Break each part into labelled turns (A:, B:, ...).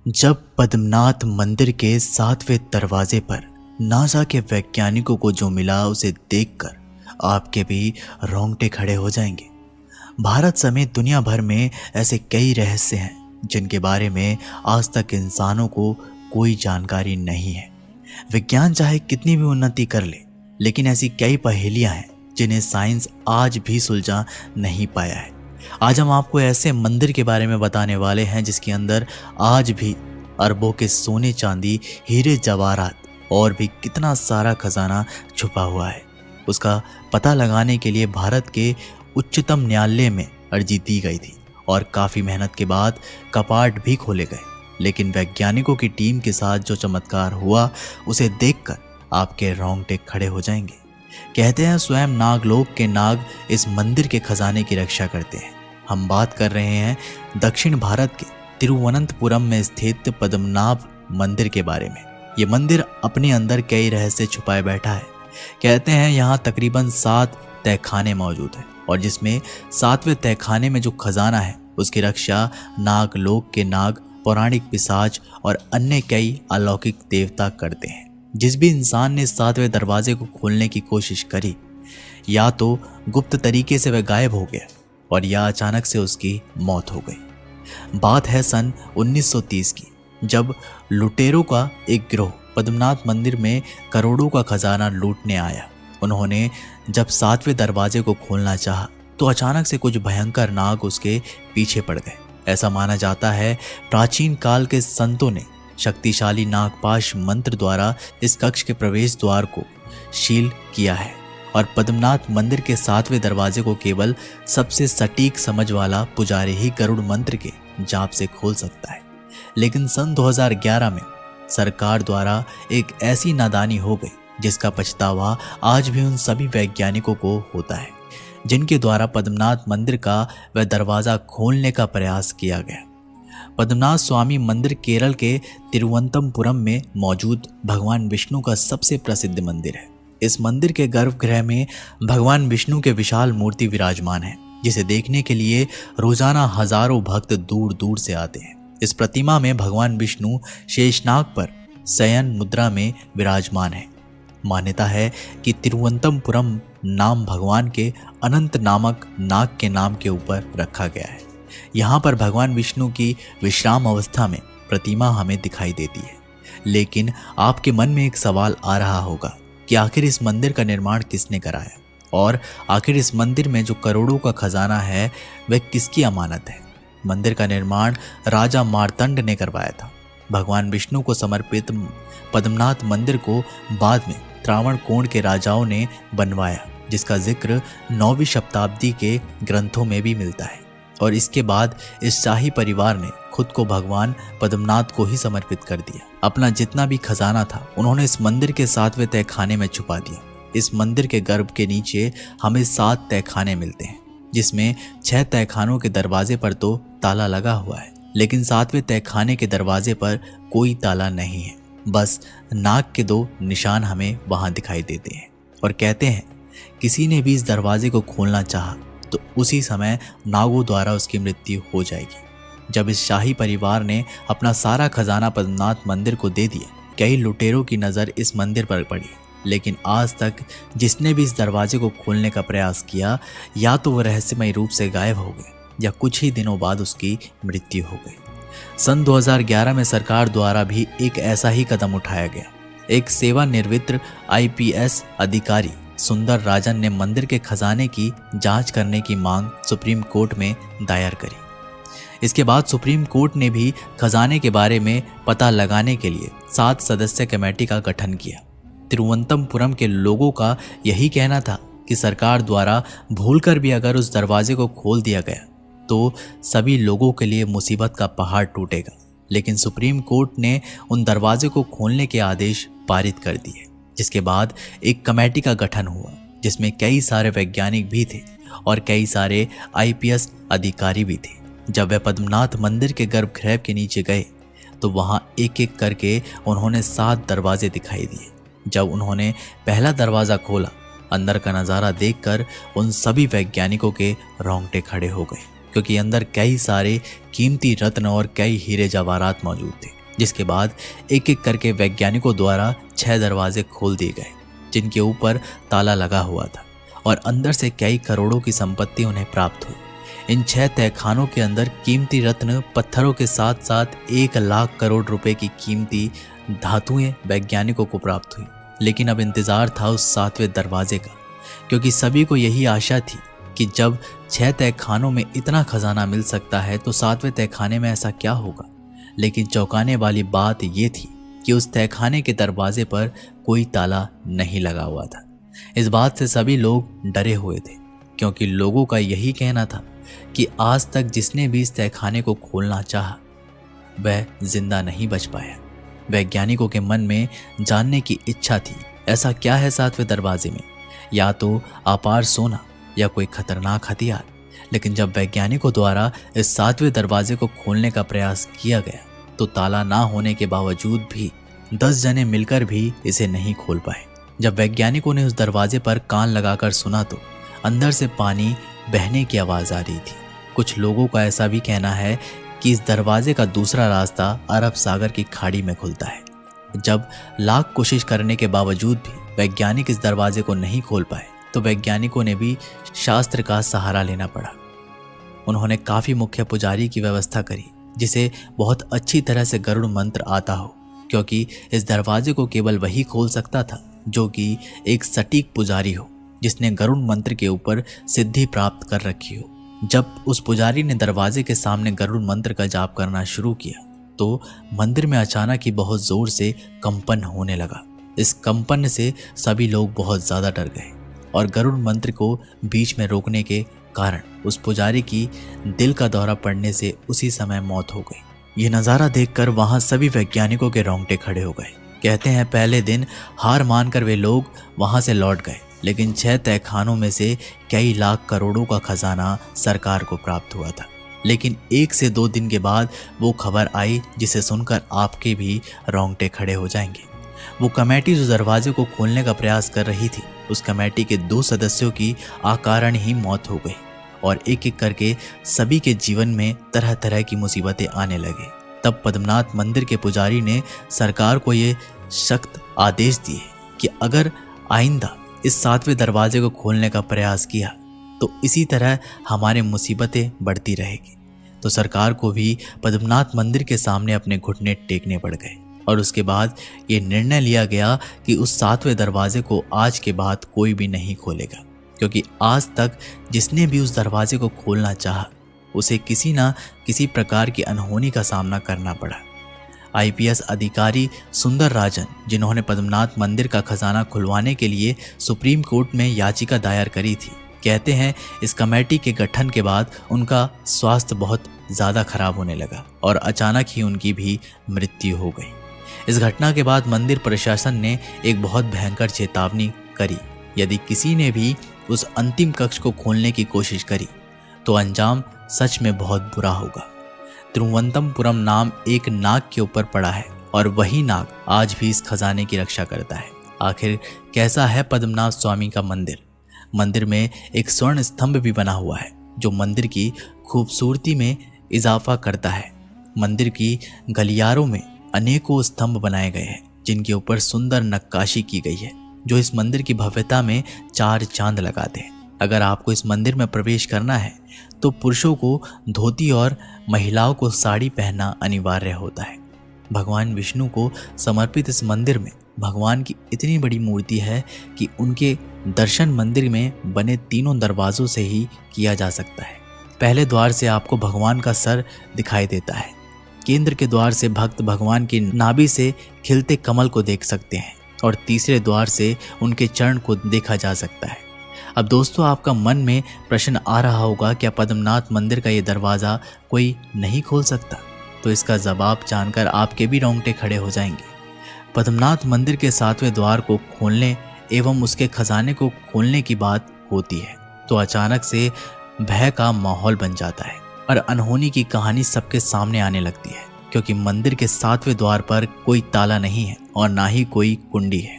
A: जब पद्मनाथ मंदिर के 7वें दरवाजे पर नासा के वैज्ञानिकों को जो मिला उसे देखकर आपके भी रोंगटे खड़े हो जाएंगे। भारत समेत दुनिया भर में ऐसे कई रहस्य हैं जिनके बारे में आज तक इंसानों को कोई जानकारी नहीं है। विज्ञान चाहे कितनी भी उन्नति कर ले, लेकिन ऐसी कई पहेलियां हैं जिन्हें साइंस आज भी सुलझा नहीं पाया है। आज हम आपको ऐसे मंदिर के बारे में बताने वाले हैं जिसके अंदर आज भी अरबों के सोने चांदी हीरे जवाहरात और भी कितना सारा खजाना छुपा हुआ है। उसका पता लगाने के लिए भारत के उच्चतम न्यायालय में अर्जी दी गई थी और काफ़ी मेहनत के बाद कपाट भी खोले गए। लेकिन वैज्ञानिकों की टीम के साथ जो चमत्कार हुआ उसे देखकर आपके रोंगटे खड़े हो जाएंगे। कहते हैं स्वयं नागलोक के नाग इस मंदिर के खजाने की रक्षा करते हैं। हम बात कर रहे हैं दक्षिण भारत के तिरुवनंतपुरम में स्थित पद्मनाभ मंदिर के बारे में। ये मंदिर अपने अंदर कई रहस्य छुपाए बैठा है। कहते हैं यहाँ तकरीबन 7 तहखाने मौजूद हैं और जिसमें 7वें तहखाने में जो खजाना है उसकी रक्षा नागलोक के नाग, पौराणिक पिशाच और अन्य कई अलौकिक देवता करते हैं। जिस भी इंसान ने 7वें दरवाजे को खोलने की कोशिश करी, या तो गुप्त तरीके से वह गायब हो गया और या अचानक से उसकी मौत हो गई। बात है सन 1930 की, जब लुटेरों का एक गिरोह पद्मनाथ मंदिर में करोड़ों का खजाना लूटने आया। उन्होंने जब 7वें दरवाजे को खोलना चाहा तो अचानक से कुछ भयंकर नाग उसके पीछे पड़ गए। ऐसा माना जाता है प्राचीन काल के संतों ने शक्तिशाली नागपाश मंत्र द्वारा इस कक्ष के प्रवेश द्वार को सील किया है और पद्मनाथ मंदिर के 7वें दरवाजे को केवल सबसे सटीक समझ वाला पुजारी ही गरुड़ मंत्र के जाप से खोल सकता है। लेकिन सन 2011 में सरकार द्वारा एक ऐसी नादानी हो गई जिसका पछतावा आज भी उन सभी वैज्ञानिकों को होता है जिनके द्वारा पद्मनाथ मंदिर का वह दरवाजा खोलने का प्रयास किया गया। पद्मनाथ स्वामी मंदिर केरल के तिरुवनंतपुरम में मौजूद भगवान विष्णु का सबसे प्रसिद्ध मंदिर है। इस मंदिर के गर्भगृह में भगवान विष्णु के विशाल मूर्ति विराजमान है जिसे देखने के लिए रोजाना हजारों भक्त दूर दूर से आते हैं। इस प्रतिमा में भगवान विष्णु शेषनाग पर शयन मुद्रा में विराजमान है। मान्यता है कि तिरुवनंतपुरम नाम भगवान के अनंत नामक नाग के नाम के ऊपर रखा गया है। यहाँ पर भगवान विष्णु की विश्राम अवस्था में प्रतिमा हमें दिखाई देती है। लेकिन आपके मन में एक सवाल आ रहा होगा कि आखिर इस मंदिर का निर्माण किसने कराया और आखिर इस मंदिर में जो करोड़ों का खजाना है वह किसकी अमानत है। मंदिर का निर्माण राजा मार्तंड ने करवाया था। भगवान विष्णु को समर्पित पद्मनाथ मंदिर को बाद में त्रावणकोण के राजाओं ने बनवाया, जिसका जिक्र 9वीं शताब्दी के ग्रंथों में भी मिलता है। और इसके बाद इस शाही परिवार ने खुद को भगवान पद्मनाथ को ही समर्पित कर दिया। अपना जितना भी खजाना था उन्होंने इस मंदिर के 7वें तहखाने में छुपा दिया। इस मंदिर के गर्भ के नीचे हमें 7 तहखाने मिलते हैं जिसमें 6 तहखानों के दरवाजे पर तो ताला लगा हुआ है, लेकिन 7वें तहखाने के दरवाजे पर कोई ताला नहीं है। बस नाग के 2 निशान हमें वहां दिखाई देते हैं और कहते हैं किसी ने भी इस दरवाजे को खोलना चाहा तो उसी समय नागों द्वारा उसकी मृत्यु हो जाएगी। जब इस शाही परिवार ने अपना सारा खजाना पद्मनाथ मंदिर को दे दिया, कई लुटेरों की नज़र इस मंदिर पर पड़ी, लेकिन आज तक जिसने भी इस दरवाजे को खोलने का प्रयास किया या तो वह रहस्यमय रूप से गायब हो गए या कुछ ही दिनों बाद उसकी मृत्यु हो गई। सन 2011 में सरकार द्वारा भी एक ऐसा ही कदम उठाया गया। एक सेवानिवृत्त IPS अधिकारी सुंदर राजन ने मंदिर के खजाने की जांच करने की मांग सुप्रीम कोर्ट में दायर करी। इसके बाद सुप्रीम कोर्ट ने भी खजाने के बारे में पता लगाने के लिए 7 सदस्य कमेटी का गठन किया। तिरुवनंतपुरम के लोगों का यही कहना था कि सरकार द्वारा भूलकर भी अगर उस दरवाजे को खोल दिया गया तो सभी लोगों के लिए मुसीबत का पहाड़ टूटेगा। लेकिन सुप्रीम कोर्ट ने उन दरवाजे को खोलने के आदेश पारित कर दिए, जिसके बाद एक कमेटी का गठन हुआ जिसमें कई सारे वैज्ञानिक भी थे और कई सारे IPS अधिकारी भी थे। जब वे पद्मनाथ मंदिर के गर्भगृह के नीचे गए तो वहां एक एक करके उन्होंने 7 दरवाजे दिखाई दिए। जब उन्होंने पहला दरवाज़ा खोला, अंदर का नज़ारा देखकर उन सभी वैज्ञानिकों के रोंगटे खड़े हो गए। क्योंकि अंदर कई सारे कीमती रत्न और कई हीरे जवाहरात मौजूद थे। जिसके बाद एक एक करके वैज्ञानिकों द्वारा 6 दरवाजे खोल दिए गए, जिनके ऊपर ताला लगा हुआ था, और अंदर से कई करोड़ों की संपत्ति उन्हें प्राप्त हुई। इन 6 तहखानों के अंदर कीमती रत्न पत्थरों के साथ साथ 1 लाख करोड़ रुपए की कीमती धातुएं वैज्ञानिकों को प्राप्त हुई। लेकिन अब इंतजार था उस 7वें दरवाजे का, क्योंकि सभी को यही आशा थी कि जब 6 तहखानों में इतना खजाना मिल सकता है तो 7वें तहखाने में ऐसा क्या होगा। लेकिन चौंकाने वाली बात ये थी कि उस तहखाने के दरवाजे पर कोई ताला नहीं लगा हुआ था। इस बात से सभी लोग डरे हुए थे, क्योंकि लोगों का यही कहना था कि आज तक जिसने भी इस तहखाने को खोलना चाहा वह जिंदा नहीं बच पाया। वैज्ञानिकों के मन में जानने की इच्छा थी, ऐसा क्या है 7वें दरवाजे में, या तो अपार सोना या कोई खतरनाक हथियार। लेकिन जब वैज्ञानिकों द्वारा इस 7वें दरवाजे को खोलने का प्रयास किया गया तो ताला ना होने के बावजूद भी 10 जने मिलकर भी इसे नहीं खोल पाए। जब वैज्ञानिकों ने उस दरवाजे पर कान लगाकर सुना तो अंदर से पानी बहने की आवाज आ रही थी। कुछ लोगों का ऐसा भी कहना है कि इस दरवाजे का दूसरा रास्ता अरब सागर की खाड़ी में खुलता है। जब लाख कोशिश करने के बावजूद भी वैज्ञानिक इस दरवाजे को नहीं खोल पाए तो वैज्ञानिकों ने भी शास्त्र का सहारा लेना पड़ा। उन्होंने काफी मुख्य पुजारी की व्यवस्था करी, जिसे बहुत अच्छी तरह से गरुड़ मंत्र आता हो, क्योंकि इस दरवाजे को केवल वही खोल सकता था जो कि एक सटीक पुजारी हो, जिसने गरुड़ मंत्र के ऊपर सिद्धि प्राप्त कर रखी हो। जब उस पुजारी ने दरवाजे के सामने गरुड़ मंत्र का जाप करना शुरू किया तो मंदिर में अचानक ही बहुत जोर से कंपन होने लगा। इस कंपन से सभी लोग बहुत ज्यादा डर गए और गरुड़ मंत्र को बीच में रोकने के कारण उस पुजारी की दिल का दौरा पड़ने से उसी समय मौत हो गई। ये नज़ारा देखकर वहां सभी वैज्ञानिकों के रोंगटे खड़े हो गए। कहते हैं पहले दिन हार मानकर वे लोग वहां से लौट गए, लेकिन 6 तहखानों में से कई लाख करोड़ों का खजाना सरकार को प्राप्त हुआ था। लेकिन 1 से 2 दिन के बाद वो खबर आई जिसे सुनकर आपके भी रोंगटे खड़े हो जाएंगे। वो कमेटी जो दरवाजे को खोलने का प्रयास कर रही थी, उस कमेटी के 2 सदस्यों की अकारण ही मौत हो गई और एक एक करके सभी के जीवन में तरह तरह की मुसीबतें आने लगे। तब पद्मनाथ मंदिर के पुजारी ने सरकार को ये सख्त आदेश दिए कि अगर आइंदा इस 7वें दरवाजे को खोलने का प्रयास किया तो इसी तरह हमारे मुसीबतें बढ़ती रहेगी। तो सरकार को भी पद्मनाथ मंदिर के सामने अपने घुटने टेकने पड़ गए और उसके बाद ये निर्णय लिया गया कि उस 7वें दरवाजे को आज के बाद कोई भी नहीं खोलेगा, क्योंकि आज तक जिसने भी उस दरवाजे को खोलना चाहा उसे किसी ना किसी प्रकार की अनहोनी का सामना करना पड़ा। आईपीएस अधिकारी सुंदर राजन, जिन्होंने पद्मनाथ मंदिर का खजाना खुलवाने के लिए सुप्रीम कोर्ट में याचिका दायर करी थी, कहते हैं इस कमेटी के गठन के बाद उनका स्वास्थ्य बहुत ज़्यादा खराब होने लगा और अचानक ही उनकी भी मृत्यु हो गई। इस घटना के बाद मंदिर प्रशासन ने एक बहुत भयंकर चेतावनी करी, यदि किसी ने भी उस अंतिम कक्ष को खोलने की कोशिश करी तो अंजाम सच में बहुत बुरा होगा। तिरुवनंतपुरम नाम एक नाग के ऊपर पड़ा है और वही नाग आज भी इस खजाने की रक्षा करता है। आखिर कैसा है पद्मनाभ स्वामी का मंदिर? मंदिर में एक स्वर्ण स्तंभ भी बना हुआ है जो मंदिर की खूबसूरती में इजाफा करता है। मंदिर की गलियारों में अनेकों स्तंभ बनाए गए हैं जिनके ऊपर सुंदर नक्काशी की गई है, जो इस मंदिर की भव्यता में 4 चांद लगाते हैं। अगर आपको इस मंदिर में प्रवेश करना है तो पुरुषों को धोती और महिलाओं को साड़ी पहनना अनिवार्य होता है। भगवान विष्णु को समर्पित इस मंदिर में भगवान की इतनी बड़ी मूर्ति है कि उनके दर्शन मंदिर में बने 3 दरवाजों से ही किया जा सकता है। पहले द्वार से आपको भगवान का सर दिखाई देता है। केंद्र के द्वार से भक्त भगवान की नाभि से खिलते कमल को देख सकते हैं और तीसरे द्वार से उनके चरण को देखा जा सकता है। अब दोस्तों, आपका मन में प्रश्न आ रहा होगा, क्या पद्मनाथ मंदिर का ये दरवाज़ा कोई नहीं खोल सकता? तो इसका जवाब जानकर आपके भी रोंगटे खड़े हो जाएंगे। पद्मनाथ मंदिर के 7वें द्वार को खोलने एवं उसके खजाने को खोलने की बात होती है तो अचानक से भय का माहौल बन जाता है और अनहोनी की कहानी सबके सामने आने लगती है, क्योंकि मंदिर के 7वें द्वार पर कोई ताला नहीं है और ना ही कोई कुंडी है।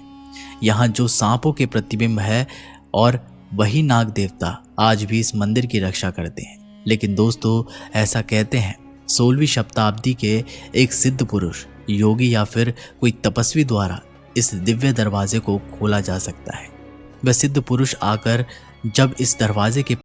A: यहाँ जो सांपों के प्रतिबिंब है और वही नाग देवता आज भी इस मंदिर की रक्षा करते हैं। लेकिन दोस्तों, ऐसा कहते हैं 16वीं शताब्दी के एक सिद्ध पुरुष, योगी या फिर कोई तपस्वी द्वारा इस दिव्य दरवाजे को खोला जा सकता है। वह सिद्ध पुरुष आकर जब इस दरवाजे के